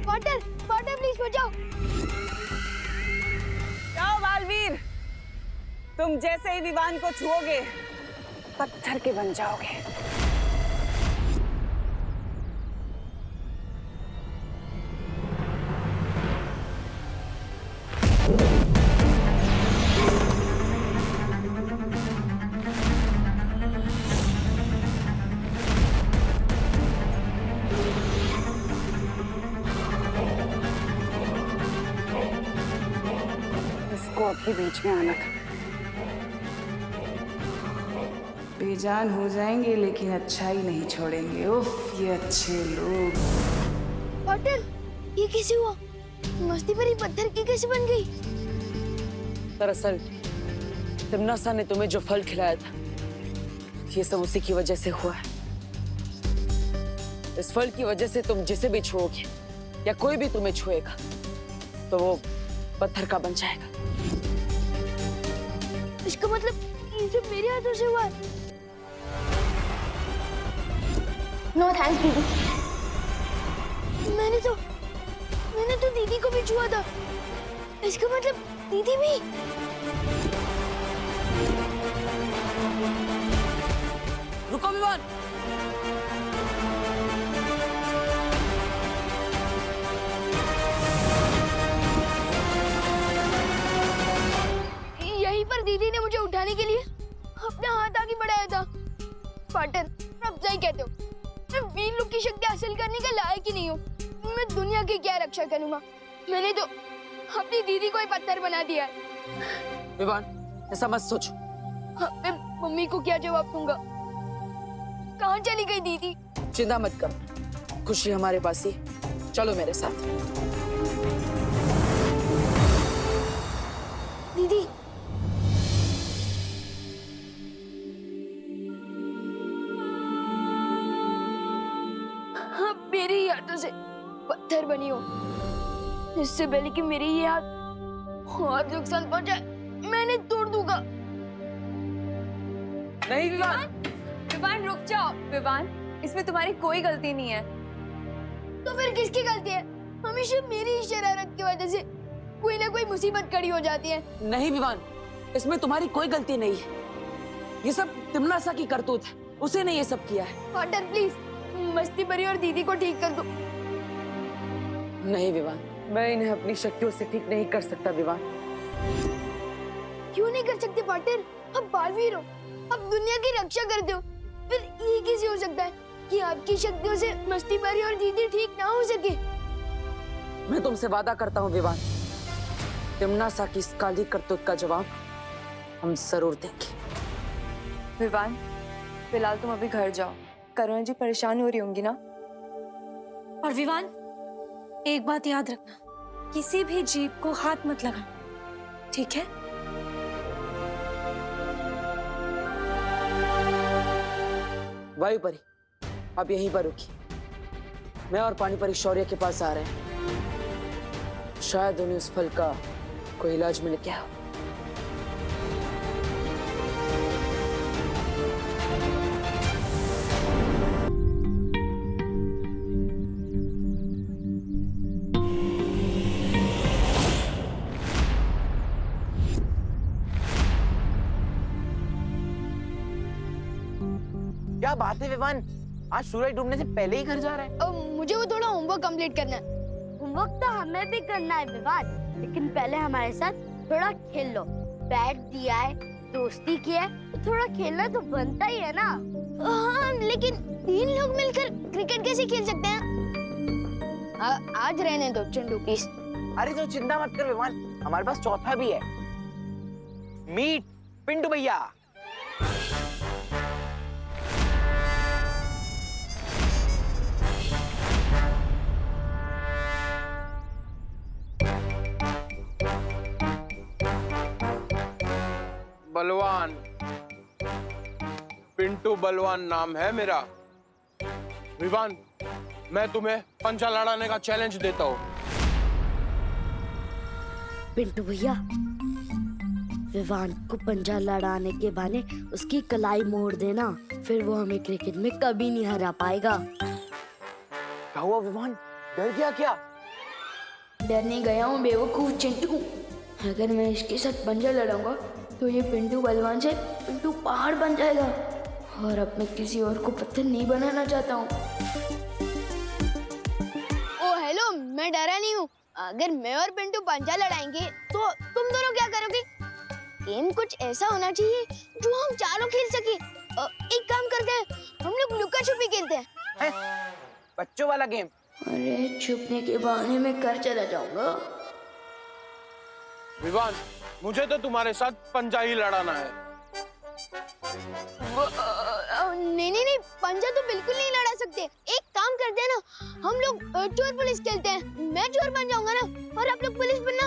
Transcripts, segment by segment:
Water water please बचाओ। जाओ बालवीर, तुम जैसे ही विवान को छुओगे पत्थर के बन जाओगे। इसको अभी बीच में आना था। बेजान हो जाएंगे लेकिन अच्छा ही नहीं छोड़ेंगे। उफ, ये अच्छे लोग। वाटर, ये कैसे हुआ? मस्ती भरी पत्थर की कैसे बन गई? दरअसल तिम्नासा ने तुम्हें जो फल खिलाया था ये सब उसी की वजह से हुआ है। इस फल की वजह से तुम जिसे भी छुओगे या कोई भी तुम्हें छुएगा तो वो पत्थर का बन जाएगा। इसका मतलब ये सब मेरे हाथों से हुआ है। नो थैंक्स दीदी। मैंने तो दीदी को भी छुआ था। इसका मतलब दीदी भी। रुको विवान। यहीं पर दीदी ने मुझे उठाने के लिए अपना हाथ आगे बढ़ाया था। पार्टनर, आप सही कहते हो। मैं वीर लोग की शक्ति हासिल करने के लायक ही नहीं हूँ। मैं दुनिया की क्या रक्षा करूंगा? मैंने तो अपनी दीदी को ही पत्थर बना दिया है। विवान, ऐसा मत सोचो। मैं मम्मी को क्या जवाब दूंगा? कहाँ चली गई दीदी? चिंता मत कर, खुशी हमारे पास ही। चलो मेरे साथ। दीदी, हाँ, मेरे ही हाथों से पत्थर बनी हो। इससे पहले कि मेरे ये हाथ और नुकसान पहुंचाए, मैंने तोड़ दूंगा। नहीं विवान। विवान रुक जाओ। विवान, इसमें तुम्हारी कोई गलती नहीं है। तो फिर किसकी गलती है? हमेशा मेरी ही शरारत की वजह से कोई ना कोई मुसीबत खड़ी हो जाती है। नहीं विवान, इसमें तुम्हारी कोई गलती नहीं है। ये सब तिम्नासा की करतूत है। उसे ने ये सब किया है। वाटर प्लीज, मस्ती भरी और दीदी को ठीक कर दो। नहीं विवान, मैं इन्हें अपनी शक्तियों से ठीक नहीं कर सकता विवान। क्यों नहीं कर सकते वाटर? अब बालवीर हो, अब दुनिया की रक्षा करते हो। फिर ये कैसे हो सकता है कि आपकी शक्तियों से मस्ती भरी और दीदी ठीक ना हो सके? मैं तुमसे वादा करता हूँ विवान, तिम्नासा की इस काली करतूत का जवाब हम जरूर देंगे। विवान, फिलहाल तुम अभी घर जाओ। करुणा जी परेशान हो रही होंगी ना। और विवान, एक बात याद रखना, किसी भी जीव को हाथ मत लगाना, ठीक है? वायु परी, आप यहीं पर रुकी। मैं और पानी परी शौर्य के पास आ रहे हैं। शायद उन्हें उस फल का कोई इलाज मिल गया हो। क्या बात है विवान, आज सूरज डूबने से पहले ही घर जा रहा है? अब मुझे वो थोड़ा होमवर्क कंप्लीट करना है। होमवर्क तो हमें भी करना है विवान, लेकिन पहले हमारे साथ थोड़ा खेल लो। बैट दिया है, दोस्ती की है, तो थोड़ा खेलना तो बनता ही है ना। हाँ, लेकिन 3 लोग मिलकर क्रिकेट कैसे खेल सकते हैं? आज रहने दो चंडू प्लीज। अरे तो चिंता मत कर विवान, हमारे पास चौथा भी है। मीट पिंटू भैया। बलवान, पिंटू बलवान नाम है मेरा। विवान, मैं तुम्हें पंचा लड़ाने का चैलेंज देता हूँ। पिंटू भैया, विवान को पंजा लड़ाने के बहाने उसकी कलाई मोड़ देना, फिर वो हमें क्रिकेट में कभी नहीं हरा पाएगा। क्या हुआ विवान, डर गया क्या? डरने गया हूँ बेवकूफ चिंटू। अगर मैं इसके साथ पंजा लड़ाऊंगा तो ये पिंटू बलवान से पिंटू पहाड़ बन जाएगा, और अब मैं किसी और को पत्थर नहीं बनाना चाहता हूँ। ओ हेलो, मैं डरा नहीं हूँ। अगर मैं और पिंटू पंजा लड़ाएंगे तो तुम दोनों क्या करोगे? गेम कुछ ऐसा होना चाहिए जो हम चारों खेल सके। एक काम करते हैं, हम लोग लुका छुपी खेलते हैं। बच्चों वाला गेम? अरे छुपने के बहाने में घर चला जाऊंगा। विवान, मुझे तो तुम्हारे साथ पंजा ही लड़ाना है। नहीं नहीं नहीं, पंजा तो बिल्कुल नहीं लड़ा सकते। एक काम करते हैं ना, हम लोग चोर पुलिस खेलते हैं। मैं चोर बन जाऊंगा ना और आप लोग पुलिस बनना।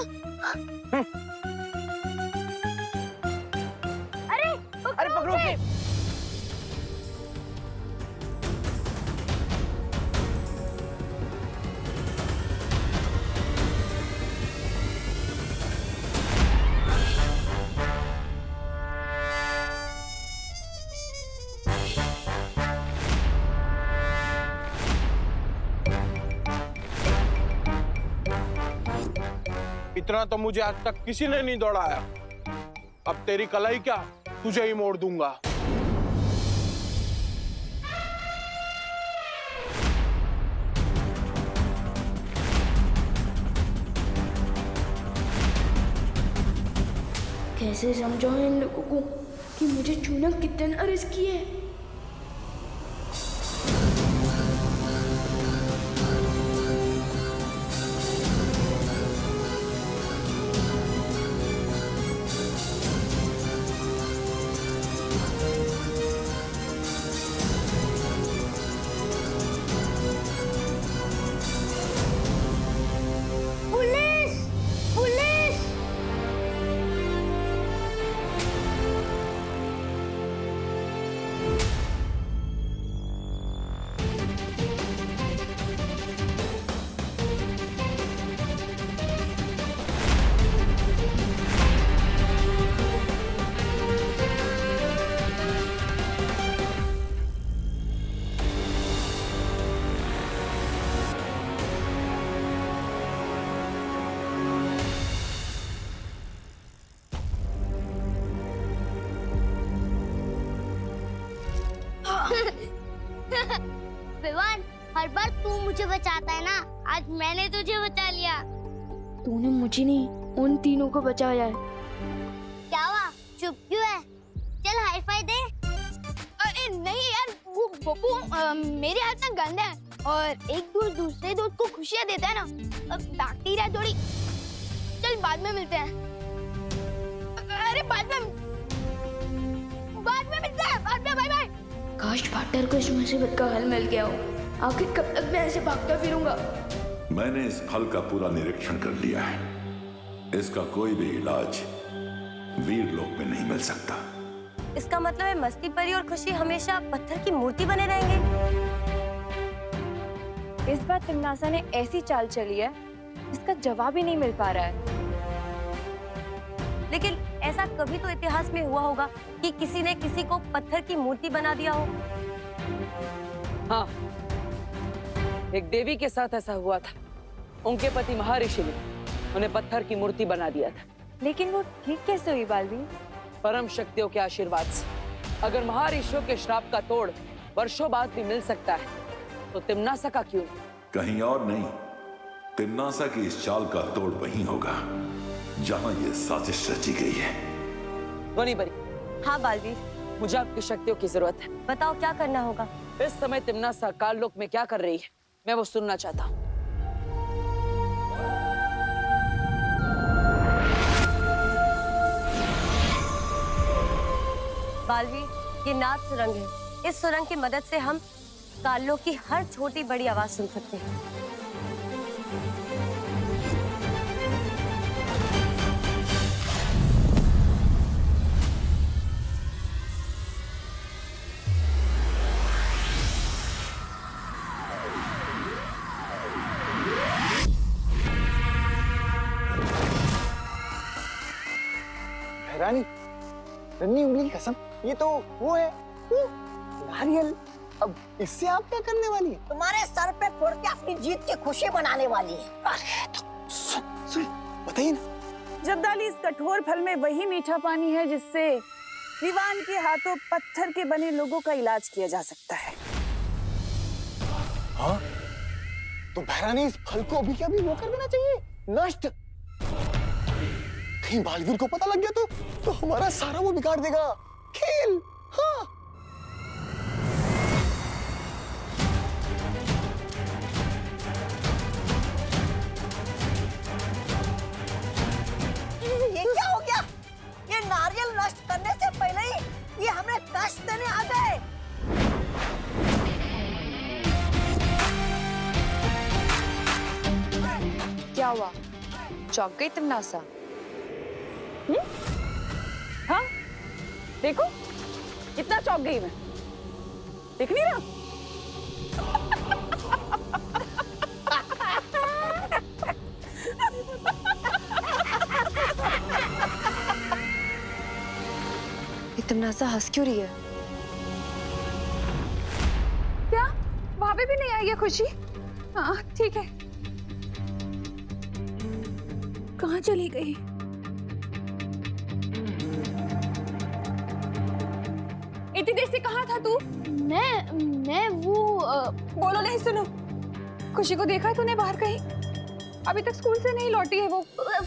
अरे पकड़ो के। इतना तो मुझे आज तक किसी ने नहीं दौड़ाया। अब तेरी कलाई क्या, तुझे ही मोड़ दूंगा। कैसे समझाऊं इन लोगों को कि मुझे छूना कितना रिस्की है। विवान, हर बार तू मुझे बचाता है ना, आज मैंने तुझे बचा लिया। तूने मुझे नहीं, उन तीनों को बचाया है। क्या हुआ, चुप क्यों है? चल हाई फाई दे। अरे नहीं यार, वो बब्बू मेरे हाथ में गंदा है, और एक दोस्त दूसरे दोस्त को खुशियाँ देता है ना, बैक्टीरिया थोड़ी। चल बाद में मिलते हैं। अरे बाद में मिलते हैं, बाद में, बाय बाय। काश पार्टनर को इस मुसीबत का हल मिल गया हो। आखिर कब तक मैं ऐसे भागता फिरूंगा? मैंने इस फल का पूरा निरीक्षण कर लिया है। इसका कोई भी इलाज वीर लोक में नहीं मिल सकता। इसका मतलब है मस्ती परी और खुशी हमेशा पत्थर की मूर्ति बने रहेंगे। इस बार तिमनासा ने ऐसी चाल चली है, इसका जवाब ही नहीं मिल पा रहा है। लेकिन ऐसा कभी तो इतिहास में हुआ होगा कि किसी ने किसी को पत्थर की मूर्ति बना दिया हो। हाँ, एक देवी के साथ ऐसा हुआ था। उनके पति महर्षि ने उन्हें पत्थर की मूर्ति बना दिया था। लेकिन वो ठीक कैसे हुई बालवीर? परम शक्तियों के आशीर्वाद से। अगर महर्षियों के श्राप का तोड़ वर्षों बाद भी मिल सकता है, तो तिमनासा का क्यों? कहीं और नहीं, तिमनासा की इस चाल का तोड़ वहीं होगा जहां ये साजिश रची गई है। ध्वनि बरी। हाँ बालवीर, मुझे आपकी शक्तियों की जरूरत है। बताओ क्या करना होगा। इस समय तिमनासा काललोक में क्या कर रही है, मैं वो सुनना चाहता हूँ। बालवीर, ये नाद सुरंग है। इस सुरंग की मदद से हम काललोक की हर छोटी बड़ी आवाज सुन सकते हैं। रानी, रन्नी उंगली की कसम, ये तो वो है, वो नारियल। अब इससे आप क्या करने वाली है? तुम्हारे सर पे फोड़ के अपनी जीत की खुशी मनाने वाली है। अरे तो सुन बताइए ना। जब्दाली, इस कठोर फल में वही मीठा पानी है जिससे विवान के हाथों पत्थर के बने लोगों का इलाज किया जा सकता है। हाँ? तो बहरानी इस फल को अभी के अभी वो कर देना चाहिए, नष्ट। कहीं बालवीर को पता लग गया तो हमारा सारा वो बिगाड़ देगा खेल। हाँ। ये क्या हो गया? ये नारियल नष्ट करने से पहले ही ये हमें कष्ट देने आ गए। क्या हुआ? चौंक गई तुम नासा? हाँ, देखो कितना चौंक गई मैं। दिख नहीं रहा? तुम नासा हंस क्यों रही है? क्या भाभी भी नहीं आई है खुशी? हाँ ठीक है। कहाँ चली गई? इतनी देर से कहाँ था तू? मैं वो बोलो नहीं, सुनो। खुशी को देखा तूने बाहर कहीं? अभी तक स्कूल से नहीं लौटी है वो।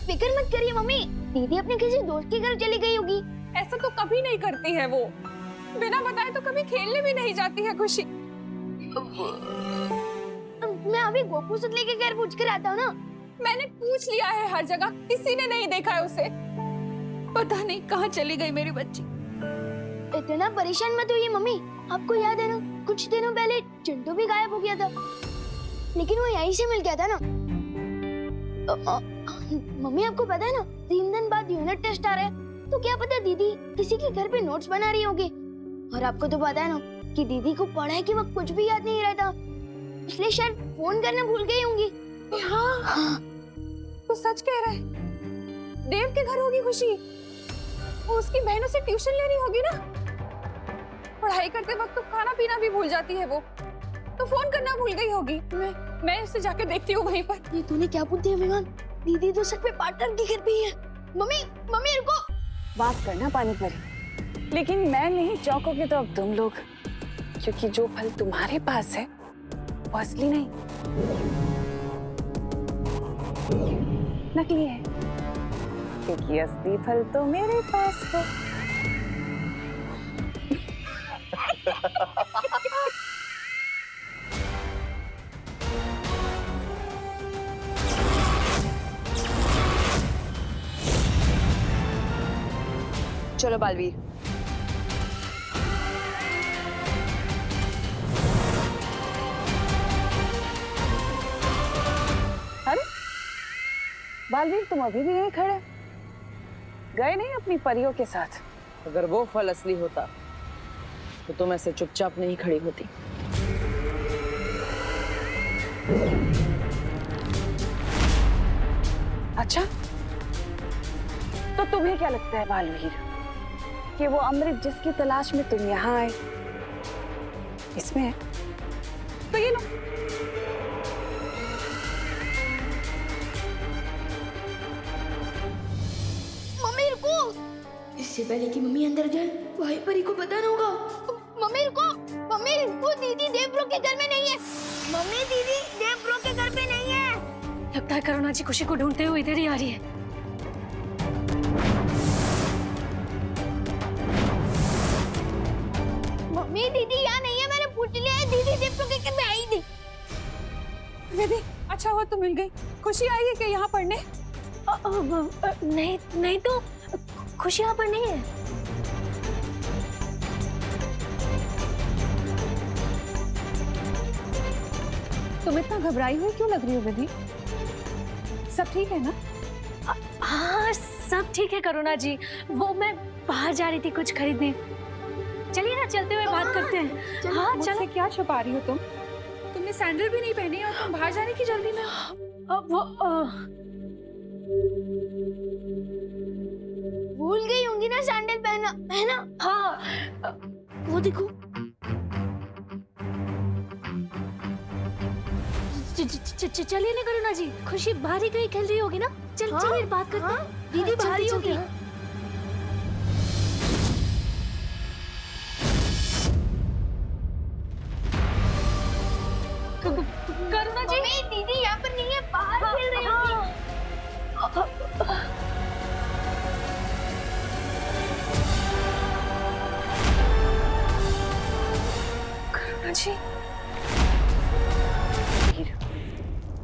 फिक्र मत करिए मम्मी, दीदी अपने किसी दोस्त के घर चली गई होगी। ऐसा तो कभी नहीं करती है वो, बिना बताए तो कभी खेलने भी नहीं जाती है खुशी। मैं अभी गोपू सुतले के घर पूछ कर आता हूँ ना। मैंने पूछ लिया है हर जगह, किसी ने नहीं देखा है उसे। पता नहीं कहाँ चली गई मेरी बच्ची। इतना परेशान मत होइए मम्मी, आपको याद है ना कुछ दिनों पहले चिंटू भी गायब हो गया था, लेकिन वो यहीं से मिल गया था ना। मम्मी आपको पता है ना 3 दिन बाद यूनिट टेस्ट आ रहा है, तो क्या पता दीदी किसी के घर पे नोट्स बना रही होगी। और आपको तो पता है ना कि दीदी को पढ़ाई के वक्त कुछ भी याद नहीं रहता, इसलिए शायद फोन करना भूल गई होंगी। हाँ, तो सच कह रहा है। देव के घर होगी खुशी, वो उसकी बहनों से ट्यूशन ले रही होगी ना। पढ़ाई करते वक्त तो खाना पीना भी भूल जाती है वो, तो फोन करना भूल गई होगी। मैं उससे जाकर देखती हूँ वहीं पर। ये तूने क्या बोल दिया विमान? दीदी तो सच में पार्टनर की घर पे ही है। मम्मी मम्मी रुको। बात करना पानी परी, लेकिन मैं नहीं चौंकोगे तो अब तुम लोग, क्योंकि जो फल तुम्हारे पास है वो असली नहीं, नकली है। क्योंकि असली फल तो मेरे पास है। चलो बालवीर। अरे बालवीर, तुम अभी भी यहीं खड़े, गए नहीं अपनी परियों के साथ? अगर वो फल असली होता तो तुम ऐसे चुपचाप नहीं खड़ी होती। अच्छा, तो तुम्हें क्या लगता है बालवीर कि वो अमृत जिसकी तलाश में तुम यहाँ आए इसमें है? तो ये लो। मम्मी रुको। इससे पहले कि मम्मी अंदर जाए भाई परी को पता ना होगा। मम्मी रुको, मम्मी रुको, दीदी देव ब्रो के घर में नहीं है। मम्मी दीदी देव ब्रो के घर पे नहीं है। लगता है करुणा जी खुशी को ढूंढते हुए इधर ही आ रही है। मम्मी दीदी यहाँ नहीं है, मैंने पूछ लिया है, दीदी देव ब्रो के घर में आई नहीं। दीदी अच्छा हुआ तुम मिल गई। खुशी आई है क्या यहाँ पढ़ने? नहीं नहीं, तो खुशी यहाँ पर नहीं है। तुम इतना घबराई हुई क्यों लग रही हो विधि? सब ठीक है ना? हाँ सब ठीक है करुणा जी, वो मैं बाहर जा रही थी कुछ खरीदने। चलिए ना चलते हुए बात करते हैं। हाँ चलो। मुझसे क्या छुपा रही हो तुम? तुमने सैंडल भी नहीं पहनी और तुम बाहर जाने की जल्दी में। भूल गई होंगी ना सैंडल पहना, है ना? हाँ वो देखो चलिए ना करुणा जी, खुशी बाहर ही कहीं खेल रही होगी ना। चलिए बात करते हैं। दीदी बाहर ही होगी। करुणा जी, दीदी यहाँ पर नहीं है, बाहर खेल रही होगी। करुणा जी,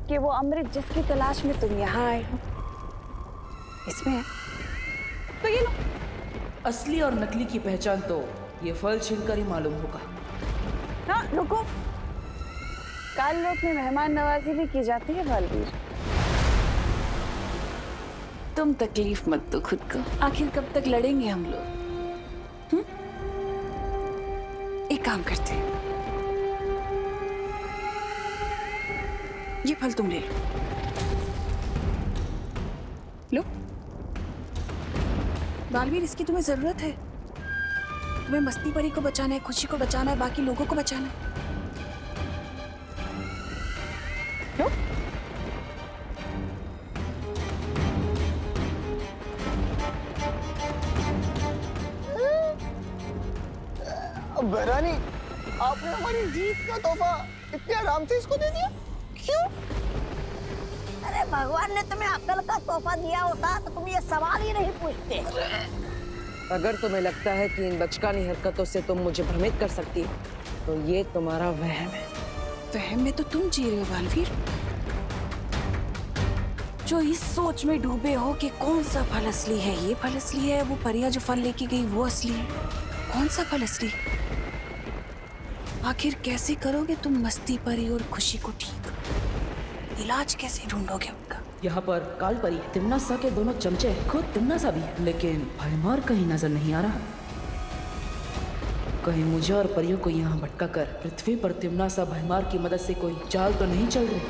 कि वो अमृत जिसकी तलाश में तुम यहाँ आए हो इसमें है, तो ये लो। असली और नकली की पहचान तो ये फल छीनकर ही मालूम होगा। हाँ रुको, काल लोक में मेहमान नवाजी भी की जाती है बालवीर। तुम तकलीफ मत दो खुद को, आखिर कब तक लड़ेंगे हम लोग। एक काम करते हैं, ये फल तुम ले लो। बालवीर, इसकी तुम्हें जरूरत है। तुम्हें मस्ती परी को बचाना है, खुशी को बचाना है, बाकी लोगों को बचाना है। लो। बहरानी, आपने हमारी जीत का तोहफा इतने आराम से इसको दे दिया, क्यों? अरे भगवान ने तुम्हें अक्ल का तोहफा दिया होता तो तुम ये सवाल ही नहीं पूछते। अगर तुम्हें लगता है कि इन बचकानी हरकतों से तुम मुझे भ्रमित कर सकती हो, तो ये तुम्हारा वहम है। वहम में तो तुम जी रहे हो बालवीर, जो इस सोच में डूबे हो कि कौन सा फल असली है, ये फल असली है, वो परिया जो फल लेके गई वो असली है। कौन सा फल असली? आखिर कैसे करोगे तुम मस्ती परी और खुशी को ठीक? इलाज कैसे ढूंढोगे उनका? यहाँ पर काल परी, तिम्नासा के दोनों चमचे, खुद तिम्नासा भी है, लेकिन भयमार कहीं नजर नहीं आ रहा। कहीं मुझे और परियों को यहाँ भटका कर पृथ्वी पर तिम्नासा भयमार की मदद से कोई चाल तो नहीं चल रही।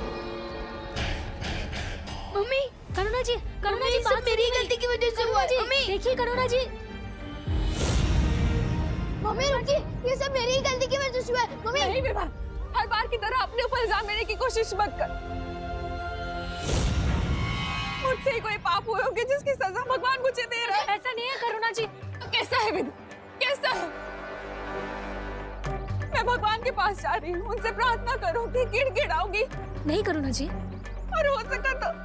मम्मी, करुणा जी, बात मेरी गलती की वजह से हुआ है। मम्मी देखिए करुणा जी। मम्मी रुकिए, ये सब मेरी ही गलती की वजह से हुआ है। मम्मी नहीं विभा, हर बार की तरह अपने ऊपर इल्जाम लेने की कोशिश मत कर। मुझसे ही कोई पाप हुए होंगे जिसकी सजा भगवान मुझे दे रहा है। ऐसा नहीं है करुणा जी। तो कैसा है विभा, कैसा है? मैं भगवान के पास जा रही हूँ, उनसे प्रार्थना करूंगी, गिड़गिड़ाऊंगी। नहीं करुणा जी, और हो सका तो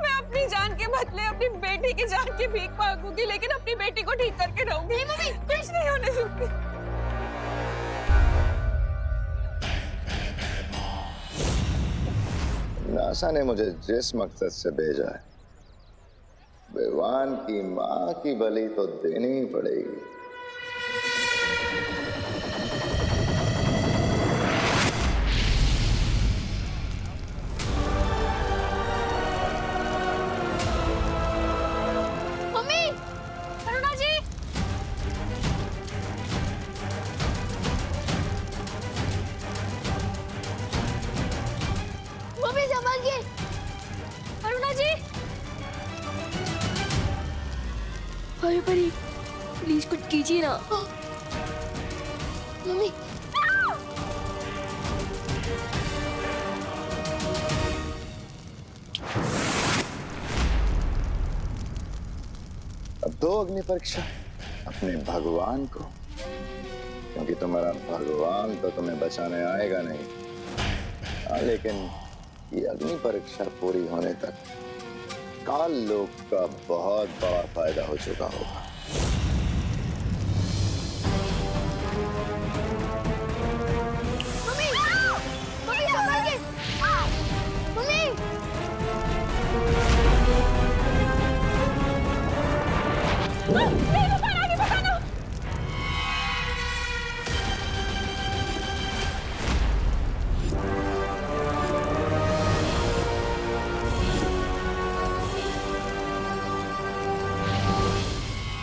मैं अपनी जान के बदले अपनी बेटी की जान की भीख मांगूंगी, लेकिन अपनी बेटी को ठीक करके रहूंगी। नहीं मम्मी, कुछ नहीं होने दूंगी। नासा ने मुझे जिस मकसद से भेजा है, विवान की माँ की बलि तो देनी ही पड़ेगी। मम्मी, करुणा जी। मम्मी संभालिए। करुणा जी। भाई परी, प्लीज कुछ कीजिए ना। मम्मी अब दो अग्नि परीक्षा अपने भगवान को, क्योंकि तुम्हारा भगवान तो तुम्हें बचाने आएगा नहीं। लेकिन ये अग्नि परीक्षा पूरी होने तक काल लोक का बहुत बड़ा फायदा हो चुका होगा। Mummy, mummy संभालिए। मम्मी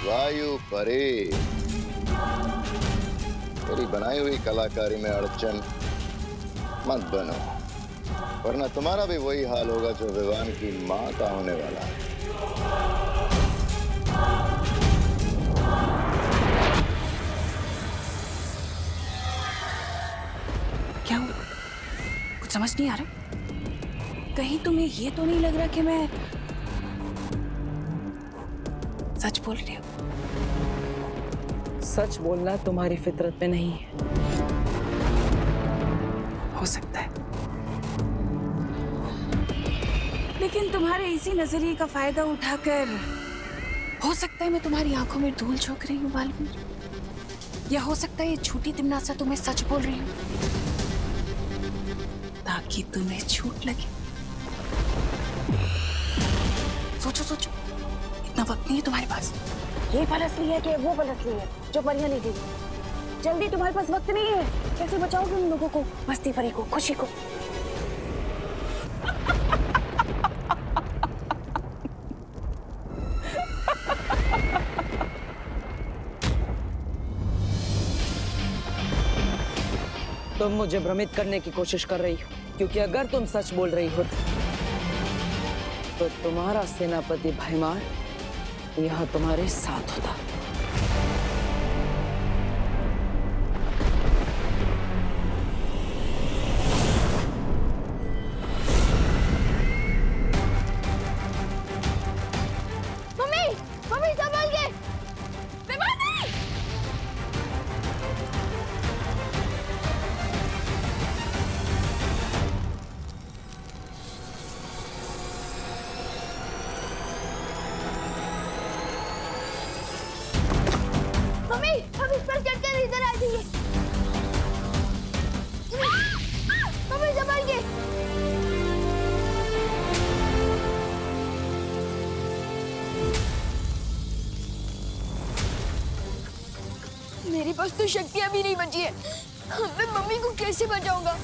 वायु परे, मेरी बनाई हुई कलाकारी में अड़चन मत बनो, वरना तुम्हारा भी वही हाल होगा जो विवान की माँ का होने वाला है। क्या हुआ? समझ नहीं आ रहा, कहीं तुम्हें ये तो नहीं लग रहा कि मैं सच बोल रही हूँ? सच बोलना तुम्हारी फितरत में नहीं है। हो सकता है, लेकिन तुम्हारे इसी नजरिए का फायदा उठाकर हो सकता है मैं तुम्हारी आंखों में धूल झोंक रही हूँ बालवीर, या हो सकता है ये छोटी तिमनासा तुम्हें सच बोल रही हूँ ताकि तुम्हें झूठ लगे। सोचो सोचो, इतना वक्त नहीं है तुम्हारे पास। ये पल असली है कि वो पल असली है जो परियां ले गई? जल्दी, तुम्हारे पास वक्त नहीं है। कैसे बचाओगे उन लोगों को, मस्ती परी को, खुशी को? तुम मुझे भ्रमित करने की कोशिश कर रही हो, क्योंकि अगर तुम सच बोल रही हो तो तुम्हारा सेनापति भैमार यहाँ तुम्हारे साथ होता। मम्मी, मम्मी संभल के। मम्मी, हम इस पर चढ़कर इधर आ जाइए। मम्मी संभल के। मेरे पास तो शक्तियां भी नहीं बची है। मैं मम्मी को कैसे बचाऊंगा?